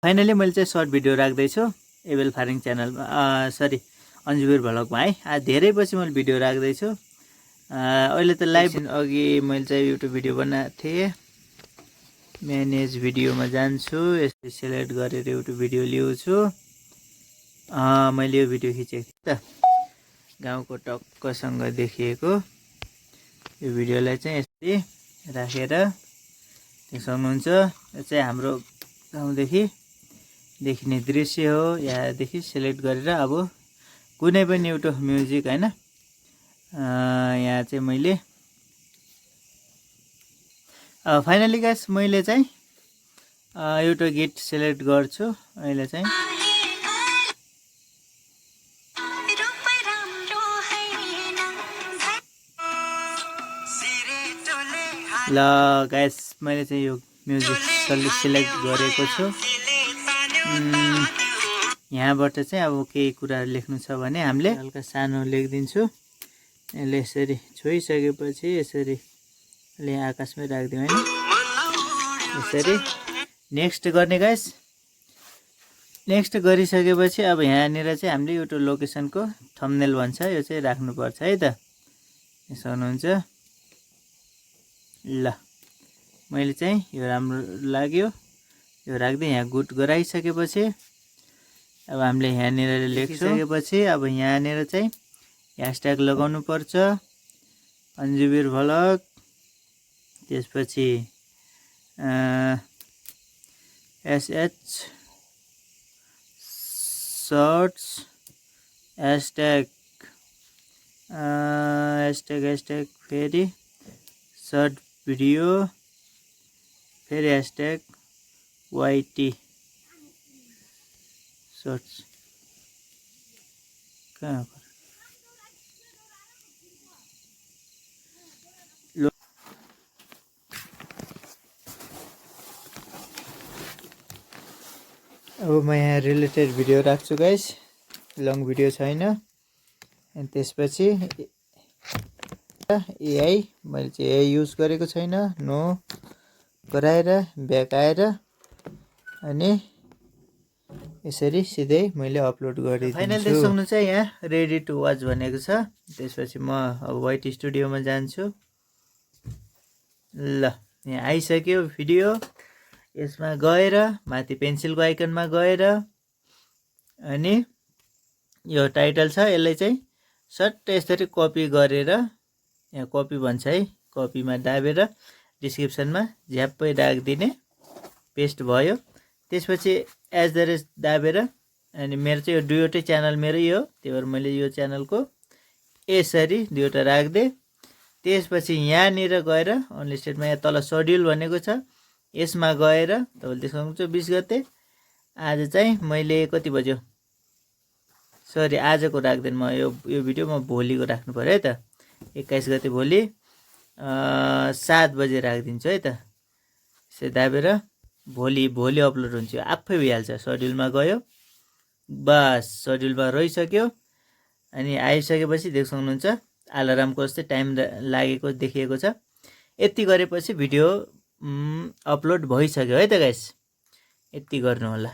Finally मैले चाहिँ short video राख्दैछु Abel farming च्यानलमा, सरी अन्जुबीर भ्लगमा है। आज धेरै पछि मैले भिडियो राख्दैछु। अहिले त लाइभ अघि मैले चाहिँ युट्युब भिडियो बनाएको थिएँ। म्यानेज भिडियोमा जान्छु, यसरी सेलेक्ट गरेर युट्युब भिडियो ल्याउँछु। मैले यो भिडियो खिचेको थिएँ त, गाउँको टक्कसँग देखिएको यो भिडियोलाई चाहिँ यसरी राखेर देख्न सक्नुहुन्छ। यो चाहिँ हाम्रो गाउँदेखि देखिने दृश्य हो। यहाँदेखि सेलेक्ट गरेर अब कुनै पनि एउटा म्युजिक हैन, यहाँ चाहिँ मैले फाइनली गाइस मैले चाहिँ एउटा गीत सेलेक्ट गर्छु। अहिले चाहिँ ल गाइस मैले चाहिँ यो म्युजिक सेलेक्ट गरेको छु। यहाँबाट चाहिँ अब केही कुराहरू लेख्नु छ भने हामीले हल्का सानो लेखिदिन्छु। यसले यसरी छोइसकेपछि यसरी अहिले आकाशमै राखिदिउँ हैन, यसरी नेक्स्ट गर्ने गाइस। नेक्स्ट गरिसकेपछि अब यहाँनिर चाहिँ हामीले एउटा लोकेसनको थम्बनेल भन्छ, यो चाहिँ राख्नुपर्छ है त। यसो हुनुहुन्छ। ल मैले चाहिँ यो राम्रो लाग्यो, यो राख्दै यहाँ गुड गराइसकेपछि अब हामीले यहाँनिर लेखिसकेपछि अब यहाँनिर चाहिँ ह्यासट्याग लगाउनु पर्छ, अन्जुबीर भ्लग। त्यसपछि एसएच सर्ट्स ह्यासट्याग फेरि सर्ट भिडियो फेरि ह्यासट्याग वाइटी सर्ट्स। कहाँ अब म यहाँ रिलेटेड भिडियो राख्छु गाइस, लङ भिडियो छैन। अनि त्यसपछि एआई मैले चाहिँ एआई युज गरेको छैन, नो गराएर ब्याक आएर अनि यसरी सिधै मैले अपलोड गरिदिन्छु। फाइनल देख्न सक्नुहुन्छ यहाँ रेडी टु वाच भनेको छ। त्यसपछि म अब वाइट स्टुडियोमा जान्छु। ल यहाँ आइसक्यो भिडियो। यसमा गएर माथि पेन्सिलको आइकनमा गएर अनि यो टाइटल छ, यसलाई चाहिँ सट्ट यसरी कपी गरेर, यहाँ कपी भन्छ है, कपीमा दाबेर डिस्क्रिप्सनमा झ्याप्पै राखिदिने, पेस्ट भयो। त्यसपछि एज द रेस दाबेर अनि मेरो चाहिँ यो दुईवटै च्यानल मेरै हो, त्यही भएर मैले यो च्यानलको यसरी दुईवटा राखिदिएँ। त्यसपछि यहाँनिर गएर अनलिस्टेडमा यहाँ तल सेड्युल भनेको छ, यसमा गएर तपाईँले देख्न सक्नुहुन्छ 20 गते आज चाहिँ मैले कति बज्यो, सरी आजको राख्दैन म, यो भिडियो म भोलिको राख्नु पऱ्यो है त। 21 गते भोलि 7 बजे राखिदिन्छु है त। यसरी दाबेर भोलि अपलोड हुन्छ, आफै भइहाल्छ। सेड्युलमा गयो, बस सेड्युलमा रहिसक्यो। अनि आइसकेपछि देख्न सक्नुहुन्छ अलार्मको जस्तै टाइम लागेको देखिएको छ। यति गरेपछि भिडियो अपलोड भइसक्यो है त गाइस। यति गर्नु होला।